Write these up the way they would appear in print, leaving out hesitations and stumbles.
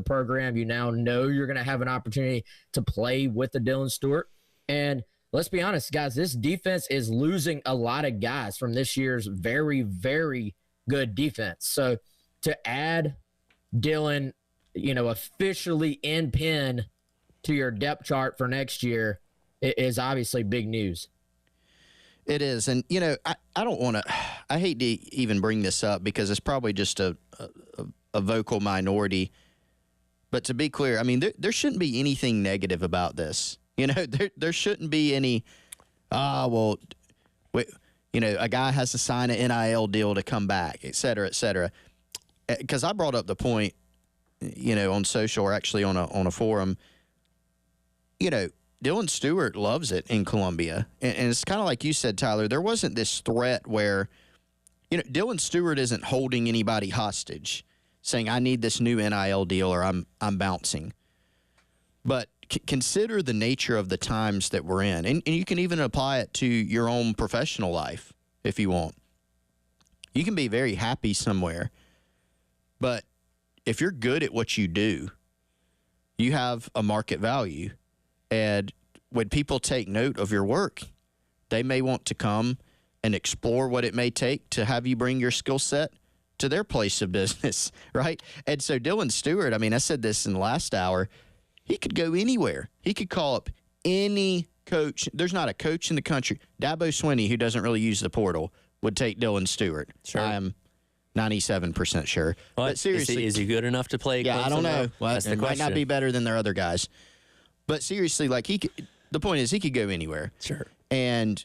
program. You now know you're going to have an opportunity to play with the Dylan Stewart. And let's be honest, guys, this defense is losing a lot of guys from this year's very, very good defense. So to add Dylan, officially in pin to your depth chart for next year is obviously big news. It is. And, I don't want to – I hate to even bring this up because it's probably just a vocal minority. But to be clear, I mean, there shouldn't be anything negative about this. There shouldn't be any, a guy has to sign an NIL deal to come back, et cetera, et cetera. Because I brought up the point, on social or actually on a forum, Dylan Stewart loves it in Columbia. And it's kind of like you said, Tyler, there wasn't this threat where, Dylan Stewart isn't holding anybody hostage, saying, I need this new NIL deal or I'm bouncing. But consider the nature of the times that we're in. And you can even apply it to your own professional life if you want. You can be very happy somewhere, but if you're good at what you do, you have a market value. And when people take note of your work, they may want to come and explore what it may take to have you bring your skill set to their place of business, right? And so Dylan Stewart, I mean, I said this in the last hour, he could go anywhere. He could call up any coach. There's not a coach in the country. Dabo Swinney, who doesn't really use the portal, would take Dylan Stewart. Sure. I am 97% sure. But seriously, is he good enough to play? Yeah, I don't know. Well, That's the it might question. not be better than their other guys. But seriously, the point is he could go anywhere. Sure. And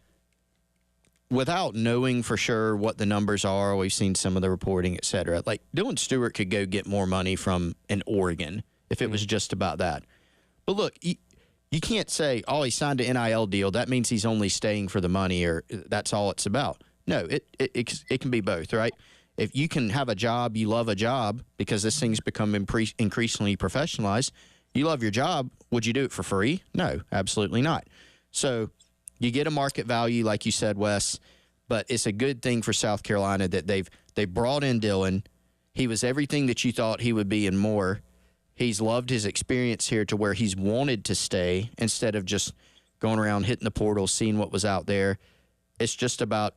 without knowing for sure what the numbers are, we've seen some of the reporting, et cetera. Like Dylan Stewart could go get more money from an Oregon if it was just about that. But look, you can't say, he signed an NIL deal. That means he's only staying for the money or that's all it's about. No, it can be both, right? If you can have a job, you love a job because this thing's become increasingly professionalized. You love your job. Would you do it for free? No, absolutely not. So you get a market value, like you said, Wes, but it's a good thing for South Carolina that they brought in Dylan. He was everything that you thought he would be and more. He's loved his experience here to where he's wanted to stay instead of just going around hitting the portal, seeing what was out there. It's just about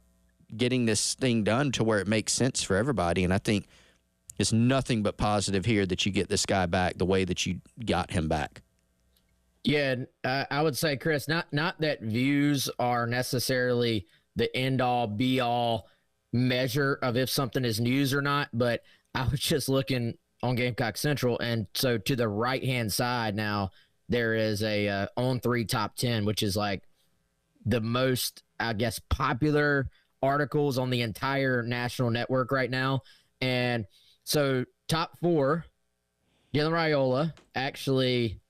getting this thing done to where it makes sense for everybody. And I think it's nothing but positive here that you get this guy back the way that you got him back. Yeah, I would say, Chris, not that views are necessarily the end-all, be-all measure of if something is news or not, but I was just looking on Gamecock Central, and so to the right-hand side now, there is a On3 Top 10, which is like the most, I guess, popular articles on the entire national network right now. And so top 4, Dylan Raiola actually,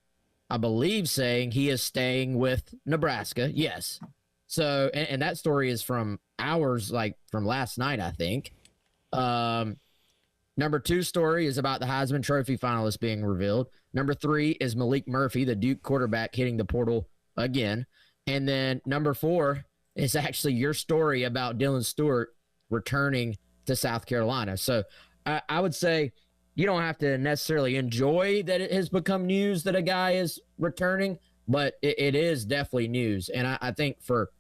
I believe, saying he is staying with Nebraska. Yes. So, and that story is from hours, like from last night, I think. Number 2 story is about the Heisman Trophy finalist being revealed. Number 3 is Malik Murphy, the Duke quarterback, hitting the portal again. And then number 4 is actually your story about Dylan Stewart returning to South Carolina. So I would say you don't have to necessarily enjoy that it has become news that a guy is returning, but it is definitely news. And I think for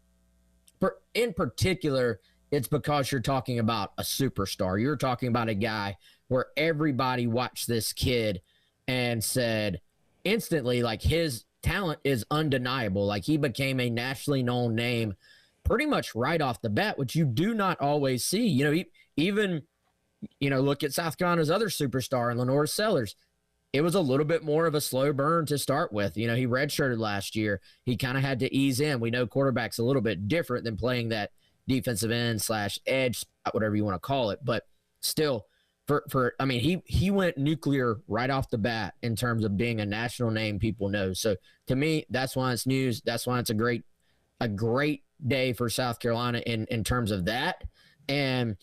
in particular, it's because you're talking about a superstar. You're talking about a guy where everybody watched this kid and said instantly, like, his talent is undeniable. Like, he became a nationally known name pretty much right off the bat, which you do not always see. Even look at South Carolina's other superstar, Lenore Sellers. It was a little bit more of a slow burn to start with. He redshirted last year. He kind of had to ease in. We know quarterback's a little bit different than playing that defensive end / edge spot, whatever you want to call it. But still, he went nuclear right off the bat in terms of being a national name people know. So to me, that's why it's news. That's why it's a great day for South Carolina in terms of that. And,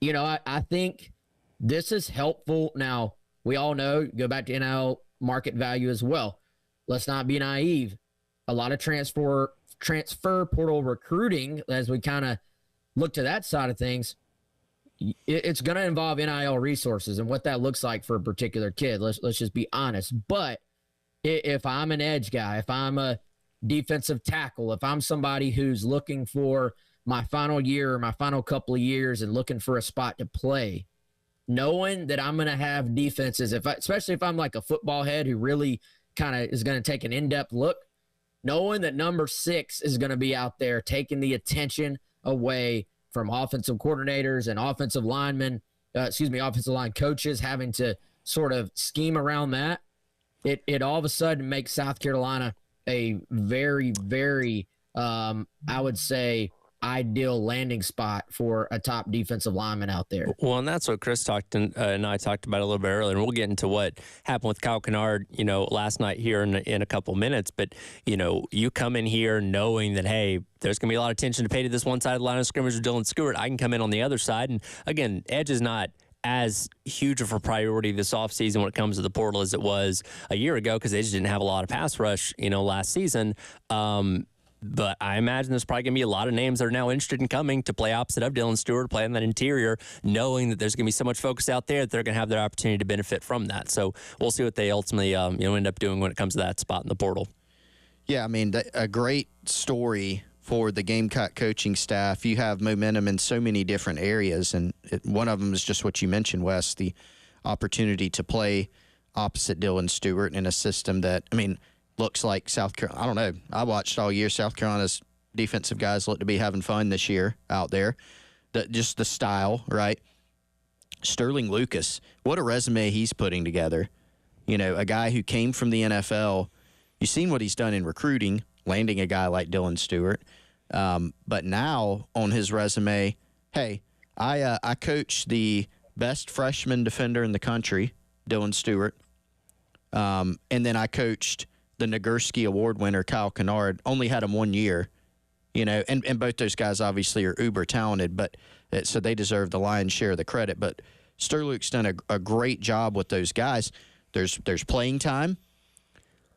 I think this is helpful. Now, we all know, go back to NIL market value as well. Let's not be naive. A lot of transfer portal recruiting, as we kind of look to that side of things, it's going to involve NIL resources and what that looks like for a particular kid. Let's just be honest. But if I'm an edge guy, if I'm a defensive tackle, if I'm somebody who's looking for my final year or my final couple of years and looking for a spot to play, knowing that I'm going to have defenses, especially if I'm like a football head who really kind of is going to take an in-depth look, knowing that number 6 is going to be out there taking the attention away from offensive coordinators and offensive linemen, offensive line coaches having to sort of scheme around that, it all of a sudden makes South Carolina a very, very, I would say, ideal landing spot for a top defensive lineman out there. Well, and that's what Chris talked and I talked about a little bit earlier, and we'll get into what happened with Kyle Kennard, last night here in a couple minutes. But, you come in here knowing that, hey, there's going to be a lot of attention to pay to this one side of the line of scrimmage with Dylan Stewart. I can come in on the other side. And, again, edge is not as huge of a priority this offseason when it comes to the portal as it was a year ago because they just didn't have a lot of pass rush, last season. But I imagine there's probably going to be a lot of names that are now interested in coming to play opposite of Dylan Stewart, playing that interior, knowing that there's going to be so much focus out there that they're going to have their opportunity to benefit from that. So we'll see what they ultimately end up doing when it comes to that spot in the portal. Yeah, I mean, a great story for the Gamecock coaching staff. You have momentum in so many different areas, and one of them is just what you mentioned, Wes, the opportunity to play opposite Dylan Stewart in a system that, looks like South Carolina. I don't know. I watched all year. South Carolina's defensive guys look to be having fun this year out there. Just the style, right? Sterling Lucas, what a resume he's putting together. A guy who came from the NFL. You've seen what he's done in recruiting, landing a guy like Dylan Stewart. But now on his resume, hey, I coached the best freshman defender in the country, Dylan Stewart. And then I coached the Nagurski Award winner, Kyle Kennard, only had him 1 year, and both those guys obviously are uber talented, but so they deserve the lion's share of the credit. But Sterling's done a great job with those guys. There's playing time.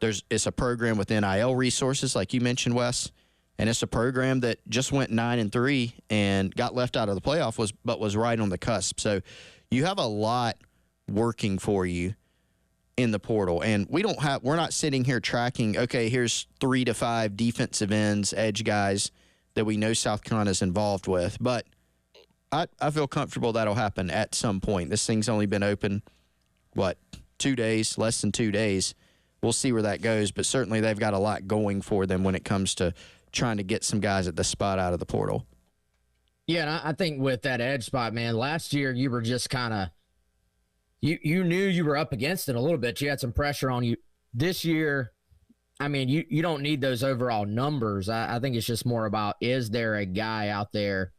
It's a program with NIL resources, like you mentioned, Wes, and it's a program that just went 9-3 and got left out of the playoff, but was right on the cusp. So you have a lot working for you in the portal, and we're not sitting here tracking, okay, here's 3 to 5 defensive ends, edge guys that we know South Carolina's involved with, but I feel comfortable that'll happen at some point. This thing's only been open, 2 days, less than 2 days. We'll see where that goes, but certainly they've got a lot going for them when it comes to trying to get some guys at the spot out of the portal. Yeah, and I think with that edge spot, man, last year you were just kind of, You knew you were up against it a little bit. You had some pressure on you. This year, you don't need those overall numbers. I think it's just more about, is there a guy out there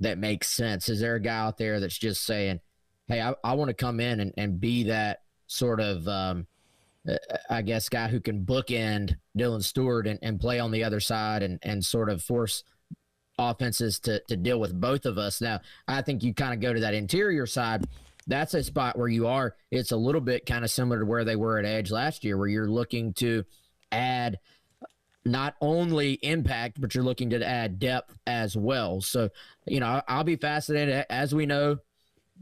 that makes sense? Is there a guy out there that's just saying, hey, I want to come in and be that sort of, guy who can bookend Dylan Stewart and play on the other side and sort of force offenses to deal with both of us. Now, I think you kind of go to that interior side. That's a spot where it's a little bit kind of similar to where they were at edge last year, where you're looking to add not only impact, but you're looking to add depth as well. So, I'll be fascinated. As we know,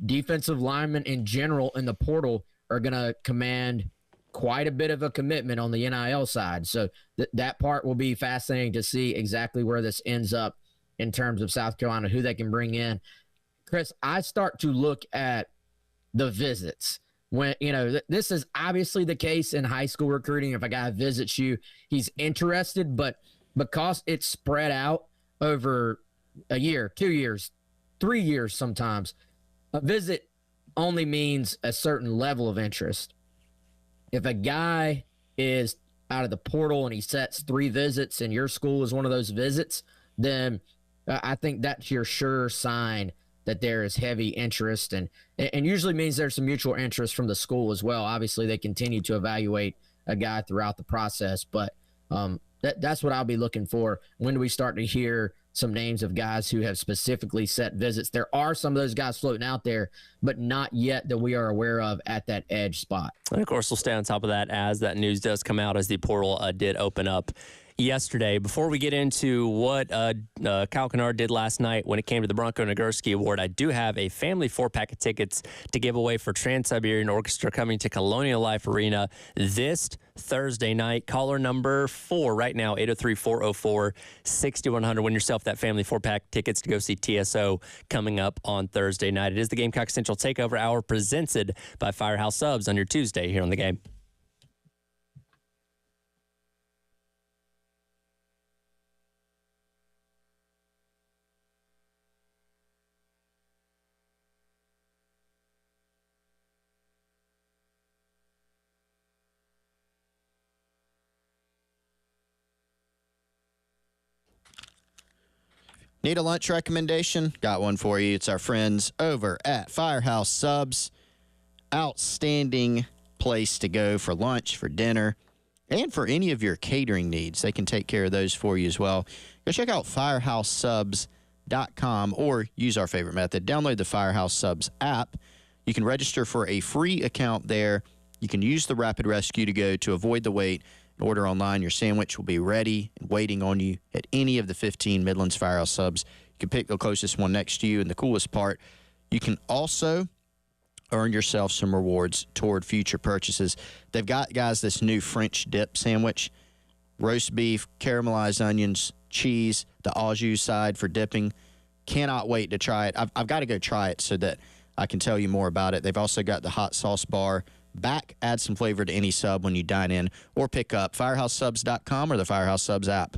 defensive linemen in general in the portal are going to command quite a bit of a commitment on the NIL side. So that part will be fascinating to see exactly where this ends up in terms of South Carolina, who they can bring in. Chris, I start to look at the visits. When, this is obviously the case in high school recruiting. If a guy visits you, he's interested, but because it's spread out over a year, 2 years, 3 years sometimes, a visit only means a certain level of interest. If a guy is out of the portal and he sets 3 visits and your school is one of those visits, then I think that's your sure sign that there is heavy interest, and usually means there's some mutual interest from the school as well. Obviously, they continue to evaluate a guy throughout the process, but that's what I'll be looking for. When do we start to hear some names of guys who have specifically set visits? There are some of those guys floating out there, but not yet that we are aware of at that edge spot. And, of course, we'll stay on top of that as that news does come out, as the portal did open up yesterday. Before we get into what Kyle Kennard did last night when it came to the Bronco Nagurski Award, I do have a family 4-pack of tickets to give away for Trans-Siberian Orchestra coming to Colonial Life Arena this Thursday night. Caller number 4 right now, 803-404-6100. Win yourself that family 4-pack tickets to go see TSO coming up on Thursday night. It is the Gamecock Central Takeover Hour presented by Firehouse Subs on your Tuesday here on the game. Need a lunch recommendation? Got one for you. It's our friends over at Firehouse Subs. Outstanding place to go for lunch, for dinner, and for any of your catering needs. They can take care of those for you as well. Go check out firehousesubs.com or use our favorite method. Download the Firehouse Subs app. You can register for a free account there. You can use the Rapid Rescue to go to avoid the wait. Order online. Your sandwich will be ready and waiting on you at any of the 15 Midlands Firehouse Subs. You can pick the closest one next to you. And the coolest part, you can also earn yourself some rewards toward future purchases. They've got, guys, this new French dip sandwich. Roast beef, caramelized onions, cheese, the au jus side for dipping. Cannot wait to try it. I've got to go try it so that I can tell you more about it. They've also got the hot sauce bar. Back, add some flavor to any sub when you dine in or pick up. FirehouseSubs.com or the Firehouse Subs app.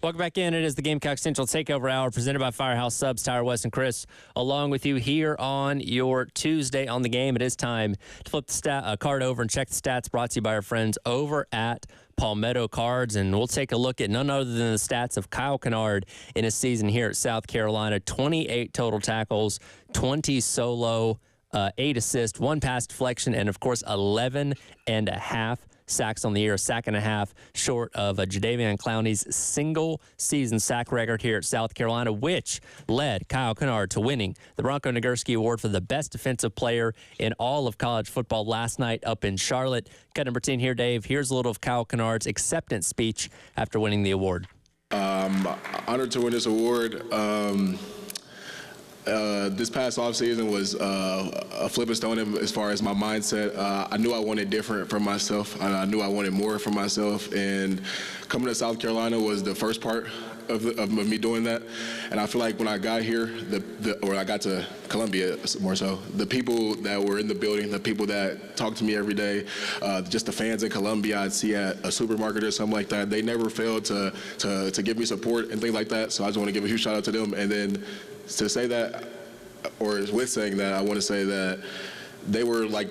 Welcome back in. It is the Gamecock Central Takeover Hour presented by Firehouse Subs. Tyler, West, and Chris along with you here on your Tuesday on the game. It is time to flip the card over and check the stats brought to you by our friends over at Palmetto Cards. And we'll take a look at none other than the stats of Kyle Kennard in his season here at South Carolina. 28 total tackles, 20 solo, 8 assists, 1 pass deflection, and, of course, 11 and a half sacks on the year, a sack and a half short of Jadeveon Clowney's single-season sack record here at South Carolina, which led Kyle Kennard to winning the Bronco Nagurski Award for the best defensive player in all of college football last night up in Charlotte. Cut number 10 here, Dave. Here's a little of Kyle Kennard's acceptance speech after winning the award. Honored to win this award. This past offseason was a flipping stone as far as my mindset. I knew I wanted different from myself. I knew I wanted more from myself. And coming to South Carolina was the first part of me doing that. And I feel like when I got here, or I got to Columbia more so, the people that were in the building, the people that talked to me every day, just the fans in Columbia I'd see at a supermarket or something like that, they never failed to give me support and things like that. So I just want to give a huge shout out to them. And then to say that, or with saying that, I want to say that they were like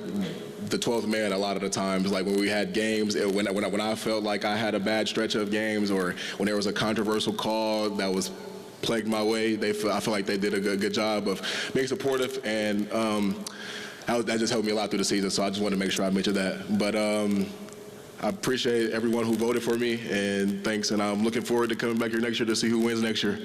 the 12th man a lot of the times. Like when we had games, when I felt like I had a bad stretch of games, or when there was a controversial call that was plagued my way, I feel like they did a good job of being supportive, and that just helped me a lot through the season. So I just want to make sure I mention that. But I appreciate everyone who voted for me, and thanks. And I'm looking forward to coming back here next year to see who wins next year.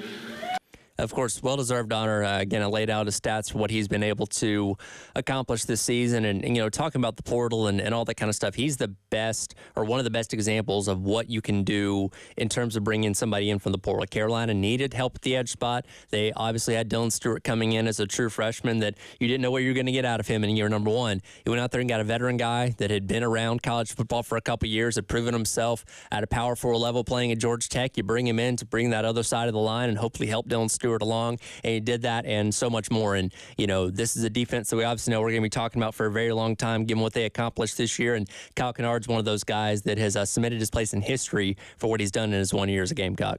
Of course, well-deserved honor. Again, I laid out his stats for what he's been able to accomplish this season. And you know, talking about the portal and all that kind of stuff, he's the best, or one of the best examples of what you can do in terms of bringing somebody in from the portal. Carolina needed help at the edge spot. They obviously had Dylan Stewart coming in as a true freshman that you didn't know what you were going to get out of him in year number one. He went out there and got a veteran guy that had been around college football for a couple years, had proven himself at a Power 4 level playing at Georgia Tech. You bring him in to bring that other side of the line and hopefully help Dylan Stewart along, and he did that and so much more. And you know, this is a defense that we obviously know we're going to be talking about for a very long time given what they accomplished this year, and Kyle Kennard's one of those guys that has cemented his place in history for what he's done in his 1 year as a Gamecock.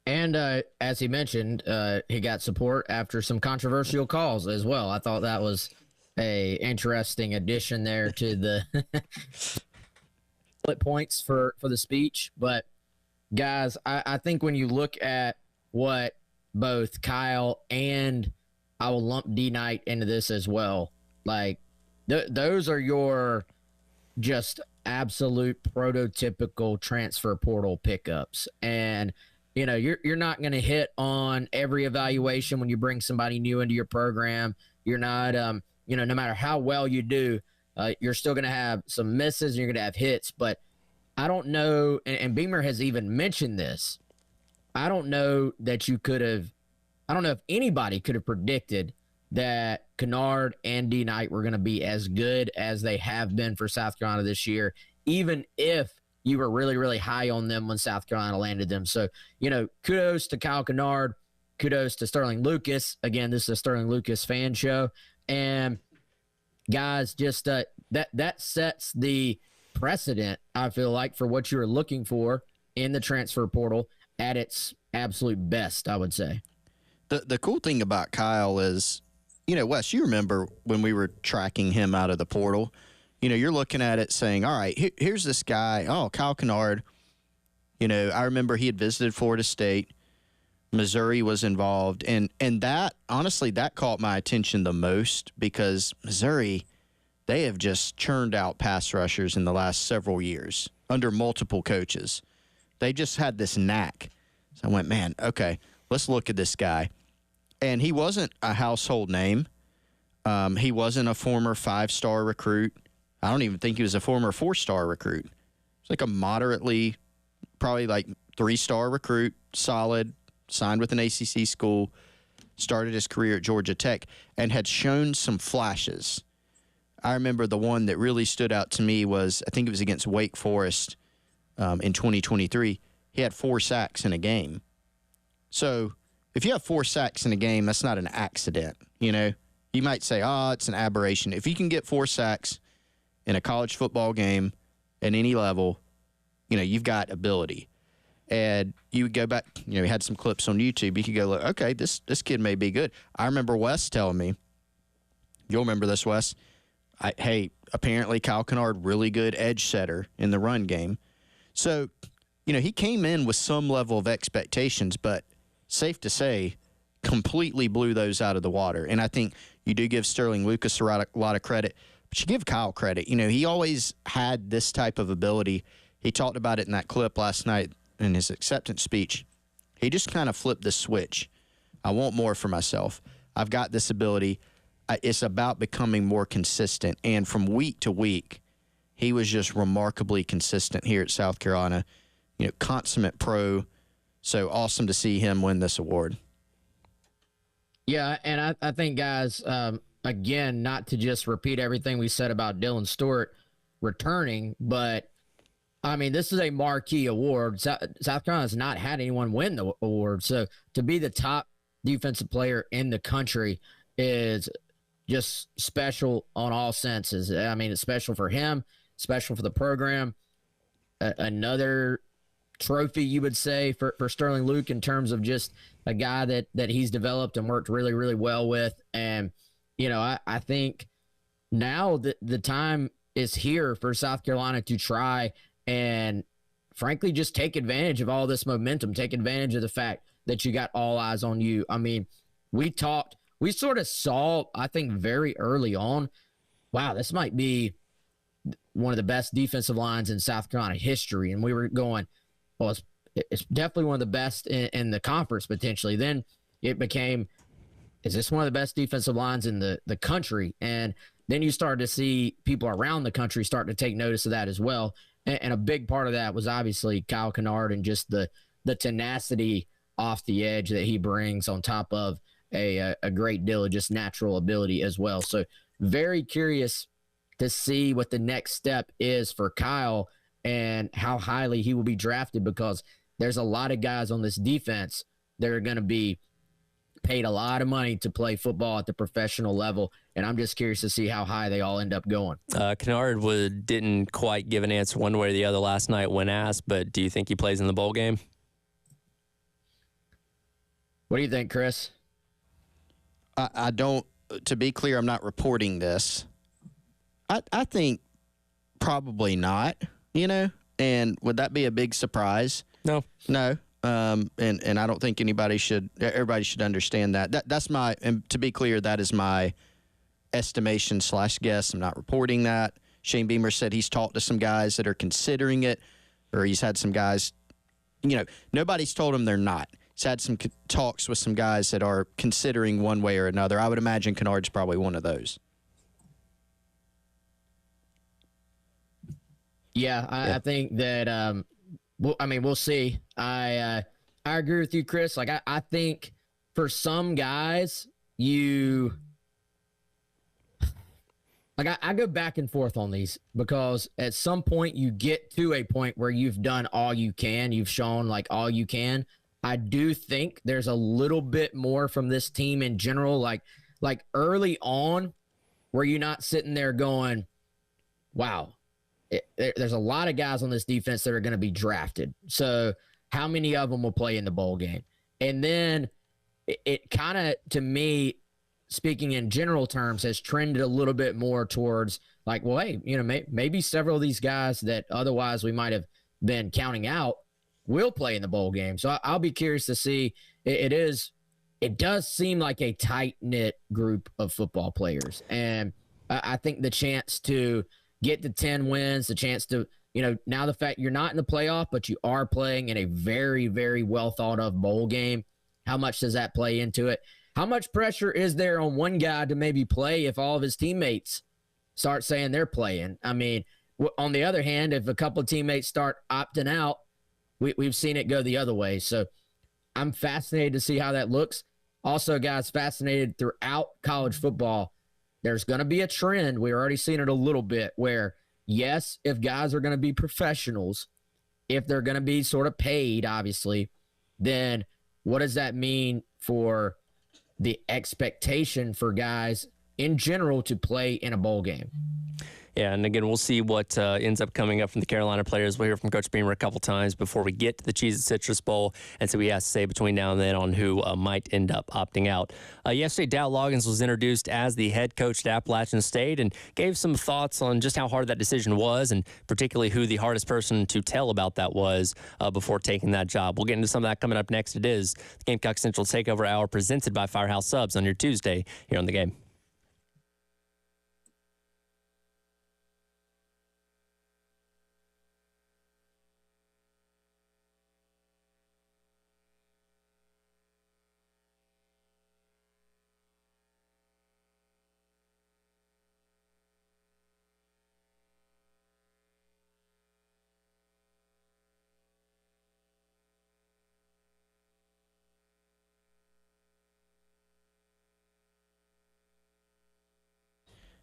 And as he mentioned, he got support after some controversial calls as well. I thought that was a interesting addition there to the split points for the speech. But guys, I think when you look at what both Kyle and I will lump D Knight into this as well, like those are your just absolute prototypical transfer portal pickups. And you know, you're not going to hit on every evaluation when you bring somebody new into your program. You're not you know, no matter how well you do, you're still going to have some misses and you're going to have hits. But I don't know, and Beamer has even mentioned this, I don't know that you could have, I don't know if anybody could have predicted that Kennard and D Knight were going to be as good as they have been for South Carolina this year, even if you were really, really high on them when South Carolina landed them. So, you know, kudos to Kyle Kennard, kudos to Sterling Lucas. Again, this is a Sterling Lucas fan show. And guys, just that sets the precedent, I feel like, for what you were looking for in the transfer portal at its absolute best, I would say. The cool thing about Kyle is, you know, Wes, you remember when we were tracking him out of the portal, you know, you're looking at it saying, all right, here's this guy, Kyle Kennard. You know, I remember he had visited Florida State. Missouri was involved. And that, honestly, that caught my attention the most because Missouri, they have just churned out pass rushers in the last several years under multiple coaches. They just had this knack. So I went, man, okay, let's look at this guy. And he wasn't a household name. He wasn't a former 5-star recruit. I don't even think he was a former 4-star recruit. He's like a moderately, probably like 3-star recruit, solid, signed with an ACC school, started his career at Georgia Tech, and had shown some flashes. I remember the one that really stood out to me was, I think it was against Wake Forest in 2023. He had 4 sacks in a game. So if you have 4 sacks in a game, that's not an accident, you know? You might say, it's an aberration. If you can get 4 sacks in a college football game at any level, you know, you've got ability. And you would go back, you had some clips on YouTube. You could go, look, okay, this kid may be good. I remember Wes telling me, you'll remember this, Wes. Hey, apparently Kyle Kennard, really good edge setter in the run game. So, he came in with some level of expectations, but safe to say, completely blew those out of the water. And I think you do give Sterling Lucas a lot of credit, but you give Kyle credit. He always had this type of ability. He talked about it in that clip last night in his acceptance speech. He just kind of flipped the switch. I want more for myself. I've got this ability. It's about becoming more consistent. And from week to week, he was just remarkably consistent here at South Carolina. Consummate pro. So awesome to see him win this award. Yeah, and I think, guys, again, not to just repeat everything we said about Dylan Stewart returning, but this is a marquee award. South Carolina's not had anyone win the award. So to be the top defensive player in the country is just special on all senses. It's special for him, special for the program. Another trophy, you would say, for Sterling Luke in terms of just a guy that he's developed and worked really, really well with. And, I think now the time is here for South Carolina to try and frankly just take advantage of all this momentum, take advantage of the fact that you got all eyes on you. We sort of saw, I think, very early on, wow, this might be one of the best defensive lines in South Carolina history. And we were going, well, it's definitely one of the best in the conference potentially. Then it became, is this one of the best defensive lines in the country? And then you started to see people around the country start to take notice of that as well. And a big part of that was obviously Kyle Kennard and just the tenacity off the edge that he brings on top of a great deal of just natural ability as well. So very curious to see what the next step is for Kyle and how highly he will be drafted, because there's a lot of guys on this defense that are going to be paid a lot of money to play football at the professional level, and I'm just curious to see how high they all end up going. Kennard didn't quite give an answer one way or the other last night when asked, but do you think he plays in the bowl game? What do you think, Chris? I don't, to be clear, I'm not reporting this. I think probably not, and would that be a big surprise? No. And I don't think everybody should understand that. That's my, and to be clear, that is my estimation / guess. I'm not reporting that. Shane Beamer said he's talked to some guys that are considering it, or he's had some guys, nobody's told him they're not. He's had some talks with some guys that are considering one way or another. I would imagine Kennard's probably one of those. Yeah, I think that, we'll see. I agree with you, Chris. Like, I think for some guys, I go back and forth on these, because at some point you get to a point where you've done all you can. You've shown all you can. I do think there's a little bit more from this team in general, like early on, where you're not sitting there going, wow, there's a lot of guys on this defense that are going to be drafted. So how many of them will play in the bowl game? And then it kind of, to me, speaking in general terms, has trended a little bit more towards well, hey, maybe several of these guys that otherwise we might have been counting out will play in the bowl game. So I'll be curious to see. It does seem like a tight-knit group of football players. And I think the chance to get to 10 wins, the chance to, now the fact you're not in the playoff, but you are playing in a very, very well thought of bowl game, how much does that play into it? How much pressure is there on one guy to maybe play if all of his teammates start saying they're playing? On the other hand, if a couple of teammates start opting out, we've seen it go the other way. So I'm fascinated to see how that looks. Also, guys, fascinated throughout college football. There's going to be a trend. We've already seen it a little bit where, yes, if guys are going to be professionals, if they're going to be sort of paid, obviously, then what does that mean for the expectation for guys in general to play in a bowl game? Yeah, and again, we'll see what ends up coming up from the Carolina players. We'll hear from Coach Beamer a couple times before we get to the Cheez-It Citrus Bowl and see what he has to say between now and then on who might end up opting out. Yesterday, Dow Loggins was introduced as the head coach at Appalachian State and gave some thoughts on just how hard that decision was and particularly who the hardest person to tell about that was before taking that job. We'll get into some of that coming up next. It is the Gamecock Central Takeover Hour presented by Firehouse Subs on your Tuesday here on The Game.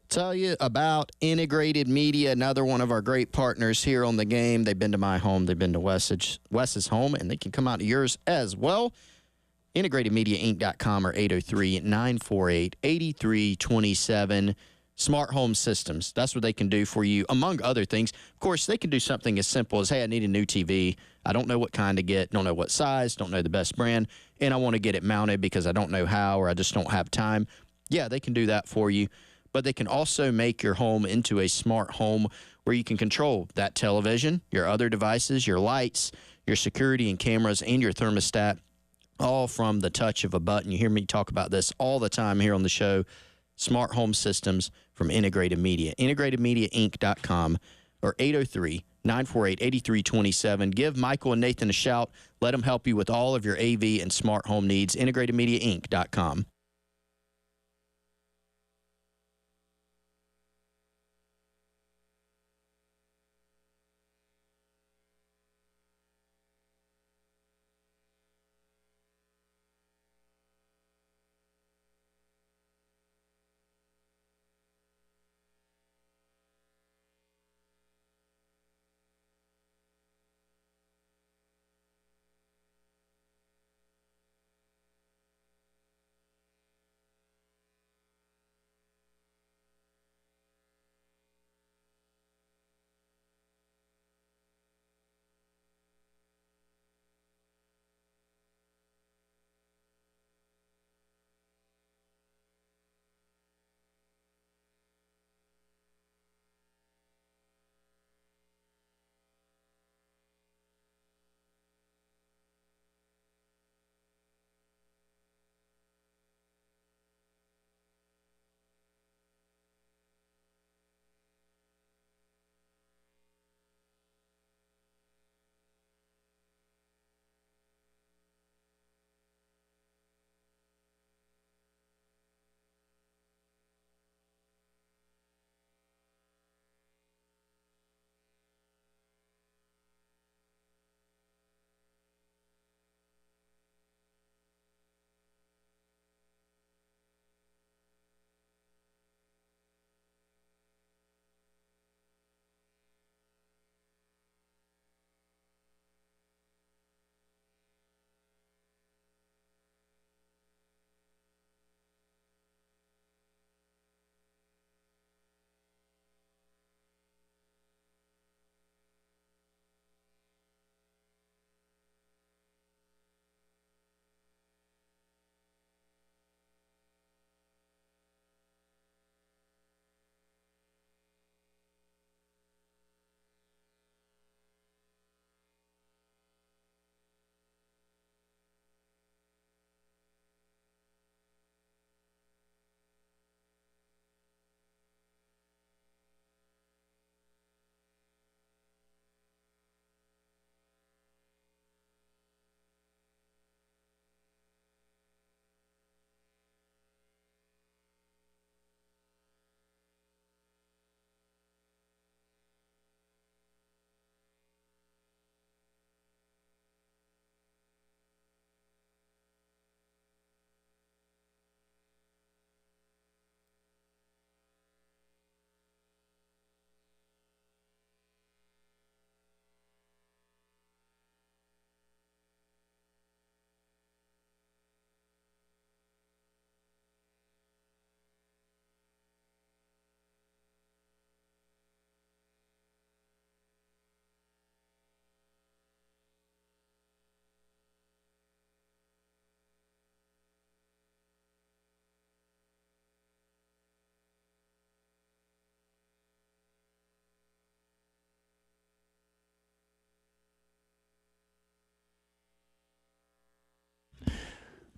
Tell you about Integrated Media, another one of our great partners here on The Game. They've been to my home, they've been to Wes's home, and they can come out to yours as well. IntegratedMediaInc.com or 803-948-8327. Smart home systems, that's what they can do for you, among other things. Of course, they can do something as simple as, hey, I need a new TV. I don't know what kind to get, don't know what size, don't know the best brand, and I want to get it mounted because I don't know how or I just don't have time. Yeah, they can do that for you. But they can also make your home into a smart home where you can control that television, your other devices, your lights, your security and cameras, and your thermostat, all from the touch of a button. You hear me talk about this all the time here on the show. Smart home systems from Integrated Media. IntegratedMediaInc.com or 803-948-8327. Give Michael and Nathan a shout. Let them help you with all of your AV and smart home needs. IntegratedMediaInc.com.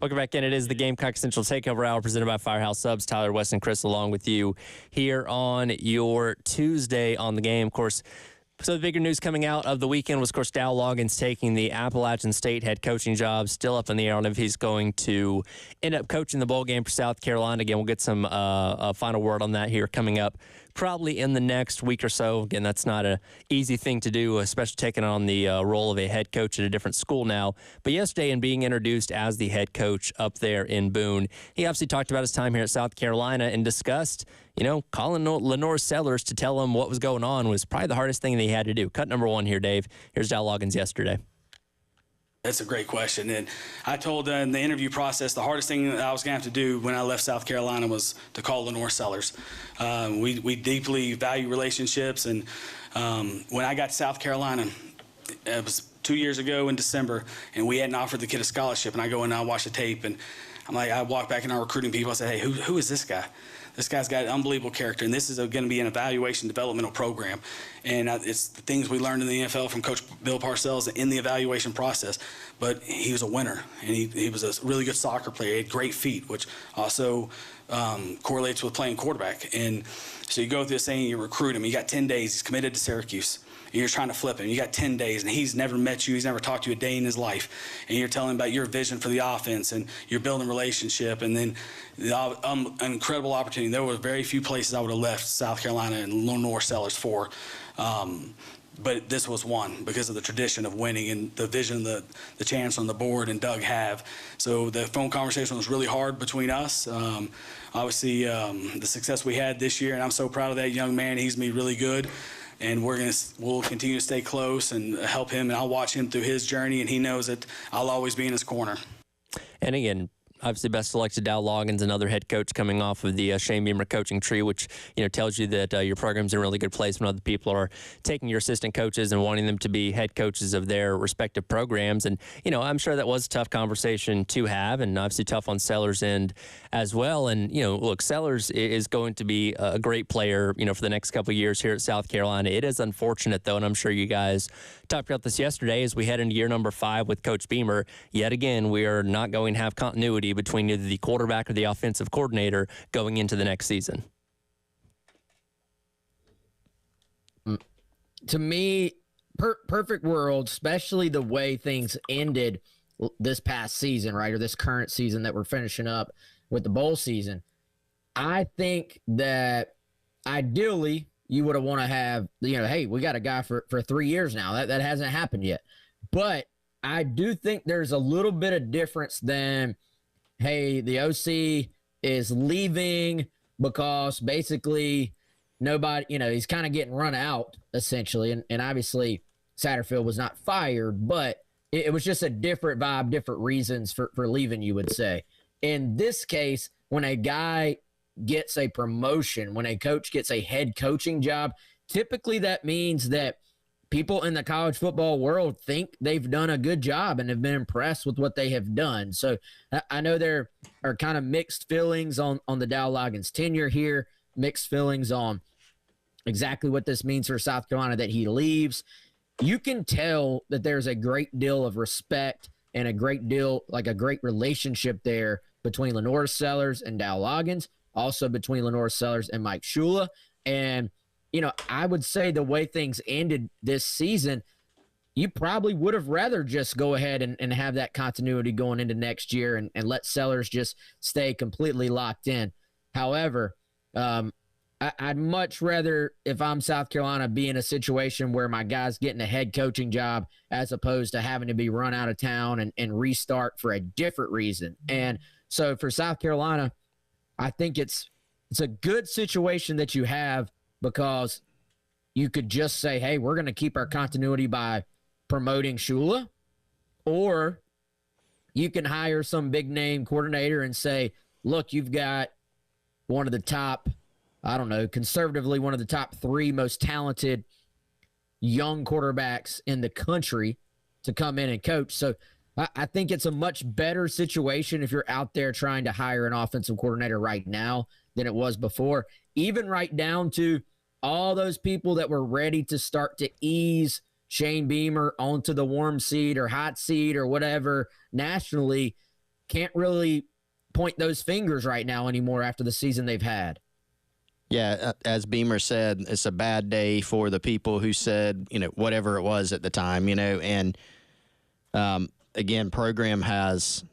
Welcome back in. It is the Gamecock Central Takeover Hour presented by Firehouse Subs. Tyler, Wes, and Chris along with you here on your Tuesday on the game. Of course, so the bigger news coming out of the weekend was, of course, Dow Loggins taking the Appalachian State head coaching job. Still up in the air on if he's going to end up coaching the bowl game for South Carolina. Again, we'll get some a final word on that here coming up probably in the next week or so. Again, that's not an easy thing to do, especially taking on the role of a head coach at a different school now. But yesterday, in being introduced as the head coach up there in Boone, he obviously talked about his time here at South Carolina and discussed, calling Lenore Sellers to tell him what was going on was probably the hardest thing that he had to do. Cut number one here, Dave. Here's Dow Loggins yesterday. That's a great question. And I told in the interview process, the hardest thing that I was going to have to do when I left South Carolina was to call Lenore Sellers. We deeply value relationships. And when I got to South Carolina, it was 2 years ago in December, and we hadn't offered the kid a scholarship. And I go and I watch the tape, and I walk back in our recruiting people. I said, hey, who is this guy? This guy's got an unbelievable character, and this is going to be an evaluation developmental program. And it's the things we learned in the NFL from Coach Bill Parcells in the evaluation process. But he was a winner, and he was a really good soccer player. He had great feet, which also correlates with playing quarterback. And so you go through this thing, you recruit him. You got 10 days. He's committed to Syracuse. And you're trying to flip him. You got 10 days, and he's never met you. He's never talked to you a day in his life. And you're telling him about your vision for the offense, and you're building a relationship. And then an incredible opportunity. There were very few places I would have left South Carolina and Lenore Sellers for. But this was one because of the tradition of winning and the vision the chancellor on the board and Doug have. So the phone conversation was really hard between us. Obviously, the success we had this year, and I'm so proud of that young man. He's going to be really good. And we'll continue to stay close and help him, and I'll watch him through his journey, and he knows that I'll always be in his corner. And again, obviously best of luck to Dow Loggins, another head coach coming off of the Shane Beamer coaching tree, which tells you that your program's in a really good place when other people are taking your assistant coaches and wanting them to be head coaches of their respective programs. And I'm sure that was a tough conversation to have, and obviously tough on Sellers' end as well. And look, Sellers is going to be a great player for the next couple of years here at South Carolina. It is unfortunate though, and I'm sure you guys talked about this yesterday as we head into year number 5 with Coach Beamer. Yet again, we are not going to have continuity between either the quarterback or the offensive coordinator going into the next season. To me, perfect world, especially the way things ended this past season, right, or this current season that we're finishing up with the bowl season. I think that ideally you would have want to have, hey, we got a guy for 3 years now. That hasn't happened yet. But I do think there's a little bit of difference than, hey, the OC is leaving because basically nobody, he's kind of getting run out essentially. And obviously Satterfield was not fired, but it was just a different vibe, different reasons for leaving, you would say. In this case, when a guy gets a promotion, when a coach gets a head coaching job, typically that means that people in the college football world think they've done a good job and have been impressed with what they have done. So I know there are kind of mixed feelings on the Dow Loggins tenure here, mixed feelings on exactly what this means for South Carolina that he leaves. You can tell that there's a great deal of respect and a great relationship there between Lenore Sellers and Dow Loggins, also between Lenore Sellers and Mike Shula. And I would say the way things ended this season, you probably would have rather just go ahead and have that continuity going into next year and let Sellers just stay completely locked in. However, I'd much rather, if I'm South Carolina, be in a situation where my guy's getting a head coaching job as opposed to having to be run out of town and restart for a different reason. And so for South Carolina, I think it's a good situation that you have, because you could just say, hey, we're going to keep our continuity by promoting Shula, or you can hire some big name coordinator and say, look, you've got one of the top, conservatively, one of the top 3 most talented young quarterbacks in the country to come in and coach. So I think it's a much better situation if you're out there trying to hire an offensive coordinator right now than it was before, even right down to all those people that were ready to start to ease Shane Beamer onto the warm seat or hot seat or whatever nationally. can't really point those fingers right now anymore after the season they've had. Yeah, as Beamer said, it's a bad day for the people who said, whatever it was at the time, and again, program has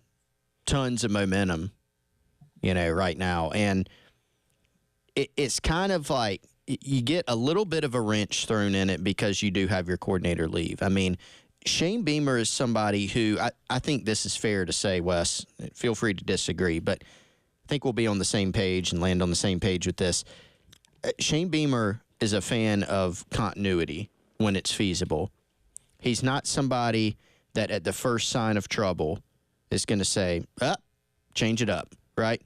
tons of momentum, right now. And it's kind of like you get a little bit of a wrench thrown in it because you do have your coordinator leave. I mean, Shane Beamer is somebody who I think this is fair to say, Wes, feel free to disagree, but I think we'll be on the same page and land on the same page with this. Shane Beamer is a fan of continuity when it's feasible. He's not somebody that at the first sign of trouble is going to say, change it up, right?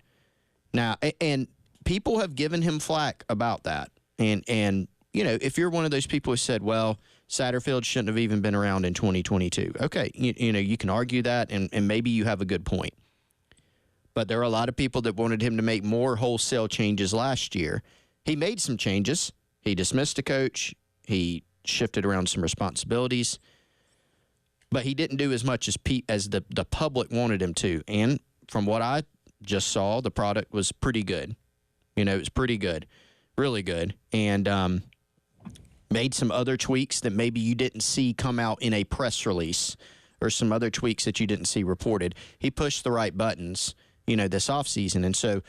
Now, and people have given him flack about that. And if you're one of those people who said, well, Satterfield shouldn't have even been around in 2022. Okay, you can argue that, and maybe you have a good point. But there are a lot of people that wanted him to make more wholesale changes last year. He made some changes. He dismissed a coach. He shifted around some responsibilities. But he didn't do as much as the public wanted him to. And from what I just saw, the product was pretty good. It was pretty good, really good. And made some other tweaks that maybe you didn't see come out in a press release, or some other tweaks that you didn't see reported. He pushed the right buttons, this offseason. And so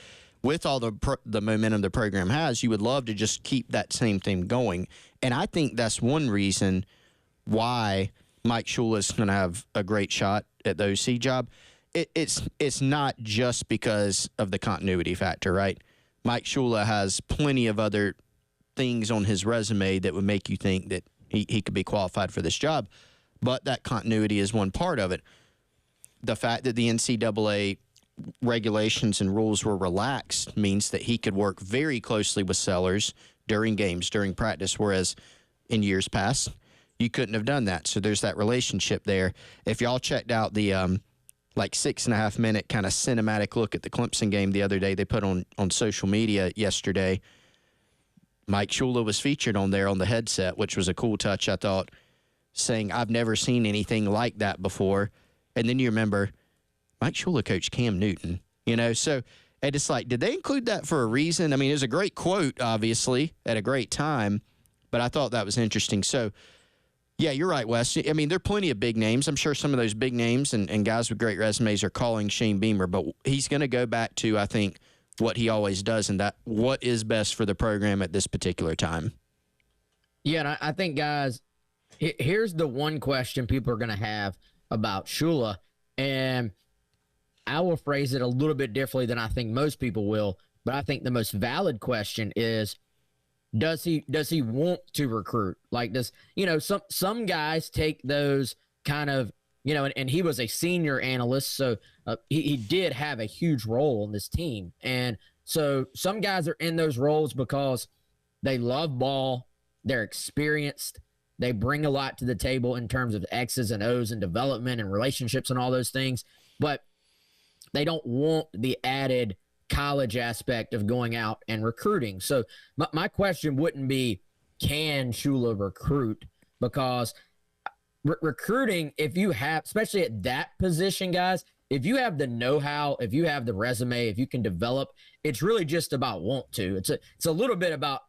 with all the momentum the program has, you would love to just keep that same thing going. And I think that's one reason why Mike Shula is going to have a great shot at the OC job. It's not just because of the continuity factor, right? Mike Shula has plenty of other things on his resume that would make you think that he could be qualified for this job, but that continuity is one part of it. The fact that the NCAA regulations and rules were relaxed means that he could work very closely with sellers during games, during practice, whereas in years past, you couldn't have done that. So there's that relationship there. If y'all checked out the 6.5 minute kind of cinematic look at the Clemson game the other day they put on social media yesterday, Mike Shula was featured on there on the headset, which was a cool touch, I thought, saying, I've never seen anything like that before. And then you remember Mike Shula coached Cam Newton, so and it's like, did they include that for a reason? I mean, it was a great quote, obviously, at a great time, but I thought that was interesting. So, yeah, you're right, Wes. I mean, there are plenty of big names. I'm sure some of those big names and guys with great resumes are calling Shane Beamer, but he's going to go back to, I think, what he always does, and that what is best for the program at this particular time. Yeah, and I think, guys, here's the one question people are going to have about Shula, and I will phrase it a little bit differently than I think most people will, but I think the most valid question is, does he want to recruit? Like, some guys take those kind of, and he was a senior analyst, so he did have a huge role on this team. And so some guys are in those roles because they love ball, they're experienced, they bring a lot to the table in terms of X's and O's and development and relationships and all those things, but they don't want the added college aspect of going out and recruiting. So my question wouldn't be, can Shula recruit? Because recruiting, if you have, especially at that position, guys, if you have the know-how, if you have the resume, if you can develop, it's really just about want to. It's a little bit about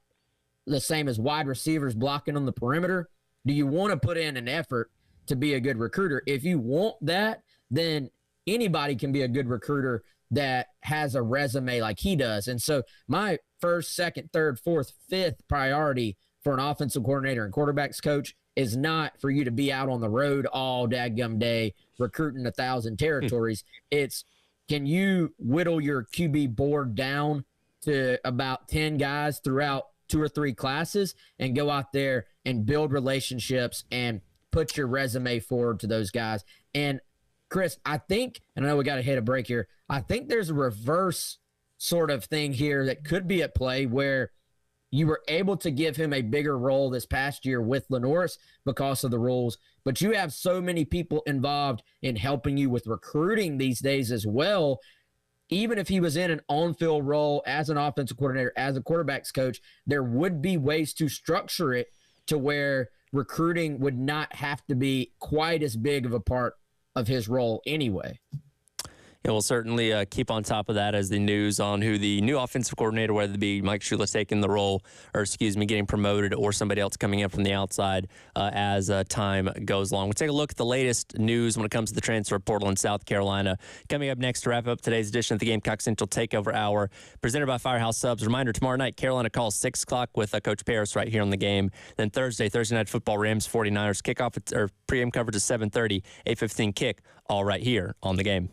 the same as wide receivers blocking on the perimeter. Do you want to put in an effort to be a good recruiter? If you want that, then anybody can be a good recruiter that has a resume like he does. And so my first, second, third, fourth, fifth priority for an offensive coordinator and quarterbacks coach is not for you to be out on the road all dadgum day recruiting 1,000 territories. It's, can you whittle your QB board down to about 10 guys throughout 2 or 3 classes and go out there and build relationships and put your resume forward to those guys. And Chris, I think, and I know we got to hit a break here, I think there's a reverse sort of thing here that could be at play where you were able to give him a bigger role this past year with Lenoris because of the rules, but you have so many people involved in helping you with recruiting these days as well. Even if he was in an on-field role as an offensive coordinator, as a quarterbacks coach, there would be ways to structure it to where recruiting would not have to be quite as big of a part of his role anyway. And we'll certainly keep on top of that as the news on who the new offensive coordinator, whether it be Mike Shula's taking the role, or getting promoted, or somebody else coming in from the outside as time goes along. We'll take a look at the latest news when it comes to the transfer portal in South Carolina. Coming up next to wrap up today's edition of the Gamecock Central Takeover Hour, presented by Firehouse Subs. Reminder, tomorrow night, Carolina calls 6 o'clock with Coach Paris right here on the game. Then Thursday Night Football, Rams 49ers kickoff, or pregame coverage at 7:30, 8:15 kick, all right here on the game.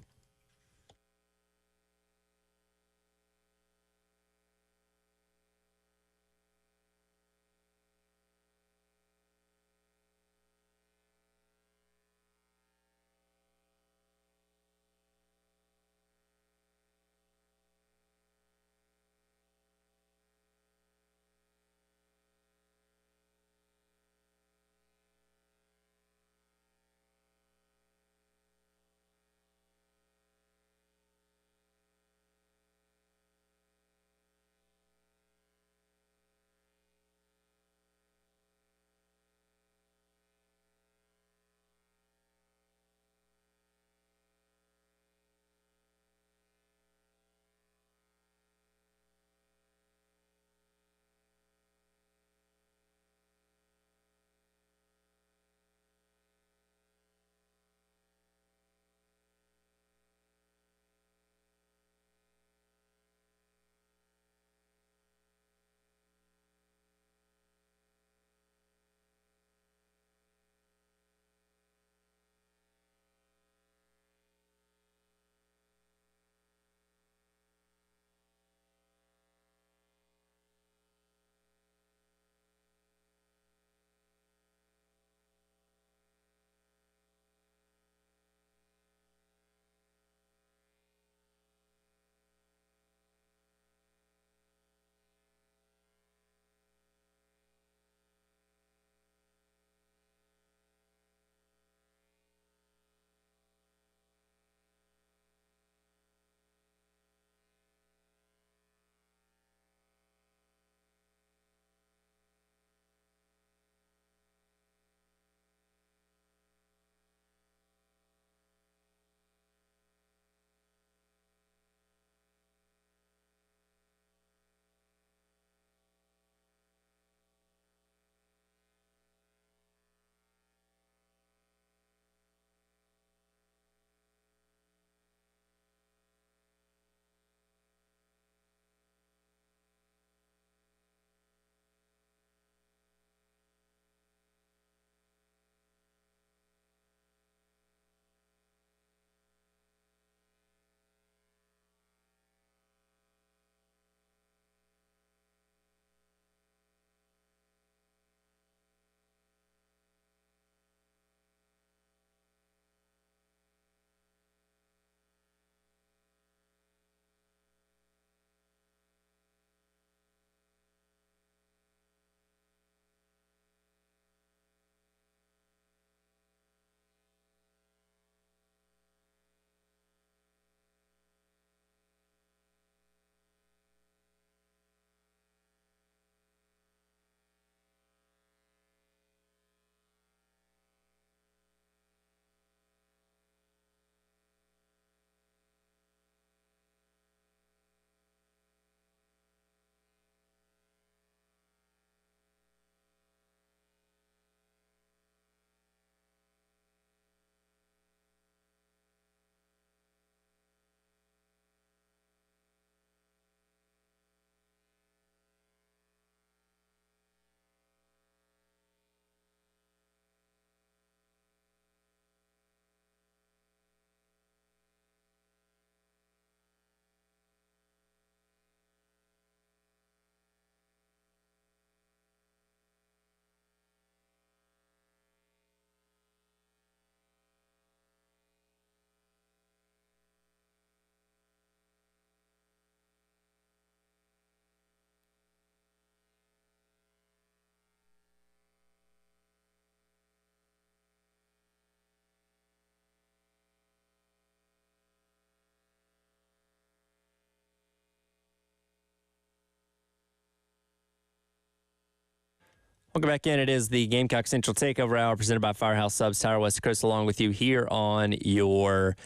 Welcome back in. It is the Gamecock Central Takeover Hour presented by Firehouse Subs, Tower West Coast, along with you here on your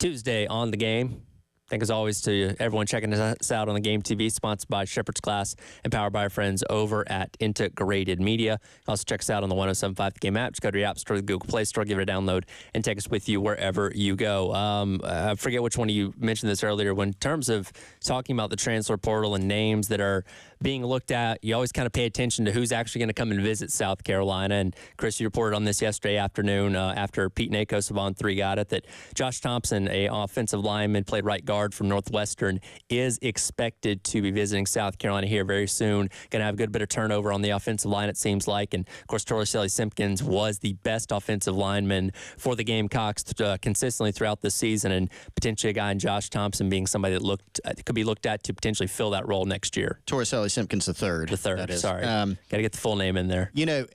Tuesday on the game. Thank as always to everyone checking us out on the Game TV, sponsored by Shepherd's Glass and powered by our friends over at Integrated Media. Also check us out on the 107.5 The Game app. Just go to your app store, the Google Play Store, give it a download, and take us with you wherever you go. I forget which one of you mentioned this earlier. When in terms of talking about the transfer portal and names that are being looked at, you always kind of pay attention to who's actually going to come and visit South Carolina. And Chris, you reported on this yesterday afternoon after Pete Nakos of On3 got it, that Josh Thompson, a offensive lineman, played right guard from Northwestern, is expected to be visiting South Carolina here very soon. Going to have a good bit of turnover on the offensive line, it seems like. And, of course, Torricelli Simpkins was the best offensive lineman for the Gamecocks consistently throughout the season, and potentially a guy in Josh Thompson being somebody that could be looked at to potentially fill that role next year. Torricelli Simpkins the third. The third, sorry. Got to get the full name in there. You know,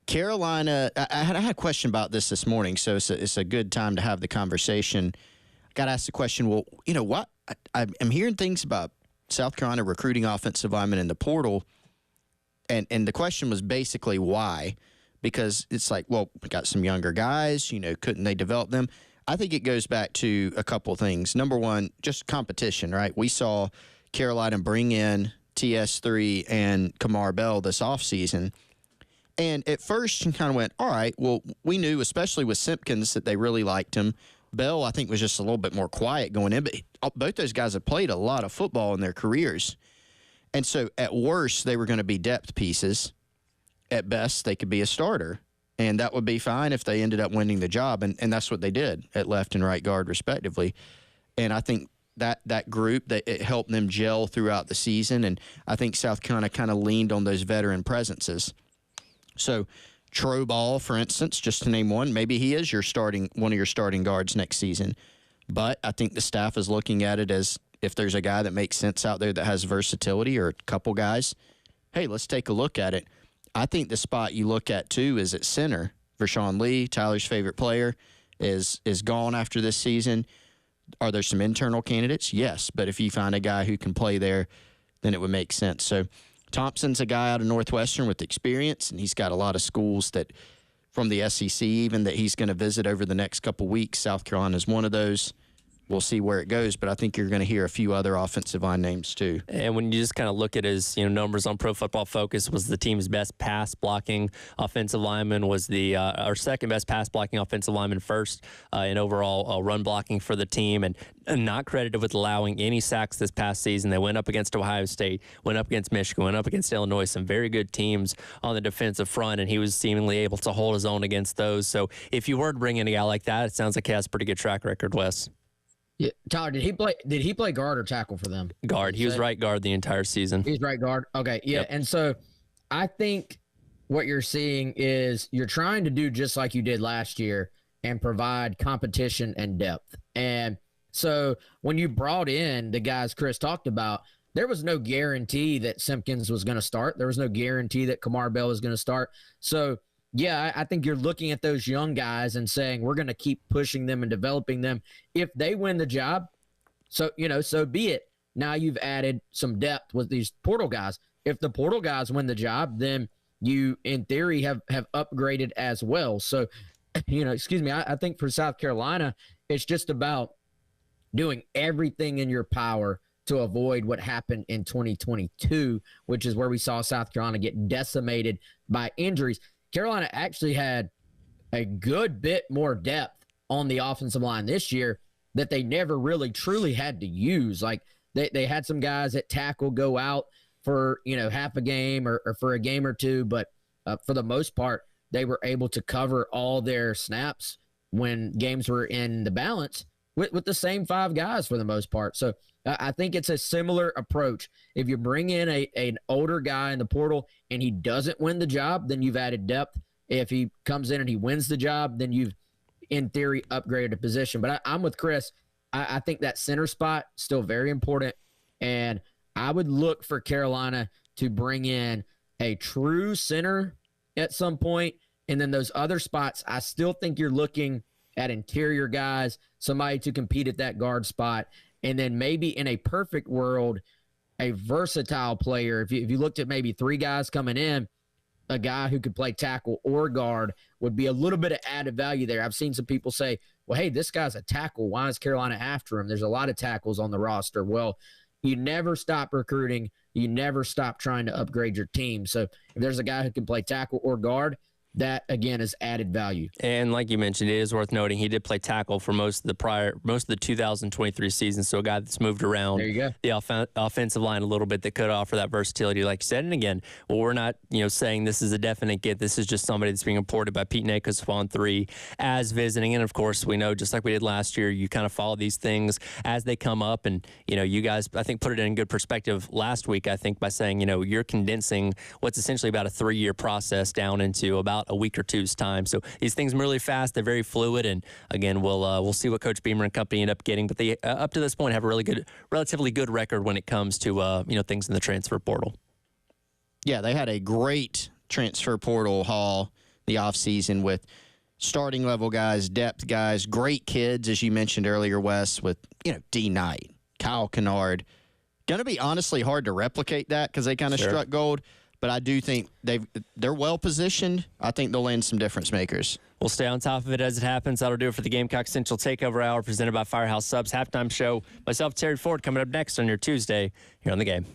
Carolina, I had a question about this morning, so it's a good time to have the conversation. Got to ask the question, well, you know what? I'm hearing things about South Carolina recruiting offensive linemen in the portal, and the question was basically why? Because it's like, well, we got some younger guys, you know, couldn't they develop them? I think it goes back to a couple of things. Number one, just competition, right? We saw Carolina bring in TS3 and Kamar Bell this offseason. And at first, you kind of went, all right, well, we knew, especially with Simpkins, that they really liked him. Bell, I think, was just a little bit more quiet going in. But both those guys have played a lot of football in their careers. And so, at worst, they were going to be depth pieces. At best, they could be a starter. And that would be fine if they ended up winning the job. And that's what they did at left and right guard, respectively. And I think that group, that it helped them gel throughout the season, and I think South Carolina kind of leaned on those veteran presences. So Tro Ball, for instance, just to name one, maybe he is one of your starting guards next season. But I think the staff is looking at it as, if there's a guy that makes sense out there that has versatility, or a couple guys, hey, let's take a look at it. I think the spot you look at, too, is at center. Vershawn Lee, Tyler's favorite player, is gone after this season. Are there some internal candidates? Yes, but if you find a guy who can play there, then it would make sense. So Thompson's a guy out of Northwestern with experience, and he's got a lot of schools that, from the SEC even, that he's going to visit over the next couple weeks. South Carolina is one of those. We'll see where it goes, but I think you're going to hear a few other offensive line names too. And when you just kind of look at his numbers on Pro Football Focus, was the team's best pass blocking offensive lineman, was the our second best pass blocking offensive lineman, first in overall run blocking for the team, and not credited with allowing any sacks this past season. They went up against Ohio State, went up against Michigan, went up against Illinois, some very good teams on the defensive front, and he was seemingly able to hold his own against those. So if you were to bring in a guy like that, it sounds like he has a pretty good track record, Wes. Yeah, Tyler, did he play guard or tackle for them? Guard. He was right guard the entire season. He's right guard. Okay, yeah. Yep. And so I think what you're seeing is you're trying to do just like you did last year and provide competition and depth. And so when you brought in the guys Chris talked about, there was no guarantee that Simpkins was going to start. There was no guarantee that Kamar Bell was going to start. So yeah, I think you're looking at those young guys and saying, we're going to keep pushing them and developing them. If they win the job, so be it. Now you've added some depth with these portal guys. If the portal guys win the job, then you, in theory, have upgraded as well. So, I think for South Carolina, it's just about doing everything in your power to avoid what happened in 2022, which is where we saw South Carolina get decimated by injuries. Carolina actually had a good bit more depth on the offensive line this year that they never really truly had to use. Like they had some guys at tackle go out for, half a game or for a game or two, but for the most part, they were able to cover all their snaps when games were in the balance with the same five guys for the most part. So I think it's a similar approach. If you bring in an older guy in the portal and he doesn't win the job, then you've added depth. If he comes in and he wins the job, then you've, in theory, upgraded a position. But I'm with Chris. I think that center spot is still very important, and I would look for Carolina to bring in a true center at some point, and then those other spots, I still think you're looking at interior guys, somebody to compete at that guard spot. And then maybe in a perfect world, a versatile player. If you looked at maybe three guys coming in, a guy who could play tackle or guard would be a little bit of added value there. I've seen some people say, well, hey, this guy's a tackle. Why is Carolina after him? There's a lot of tackles on the roster. Well, you never stop recruiting. You never stop trying to upgrade your team. So if there's a guy who can play tackle or guard, that again is added value. And like you mentioned, it is worth noting he did play tackle for most of the 2023 season. So a guy that's moved around There you go. the offensive line a little bit that could offer that versatility, like you said. And again, well, we're not saying this is a definite get. This is just somebody that's being reported by Pete Nakos on 3 as visiting. And of course, we know just like we did last year, you kind of follow these things as they come up. And you guys, I think, put it in good perspective last week. I think by saying you're condensing what's essentially about a 3-year process down into about a week or two's time. So these things move really fast. They're very fluid. And again, we'll see what Coach Beamer and company end up getting. But they up to this point have a relatively good record when it comes to things in the transfer portal. Yeah, they had a great transfer portal haul the offseason with starting level guys, depth guys, great kids, as you mentioned earlier, Wes, with D. Knight, Kyle Kennard. Going to be honestly hard to replicate that because they kind of struck gold. But I do think they're well positioned. I think they'll land some difference makers. We'll stay on top of it as it happens. That'll do it for the Gamecock Central Takeover Hour presented by Firehouse Subs Halftime Show. Myself, Terry Ford, coming up next on your Tuesday here on The Game.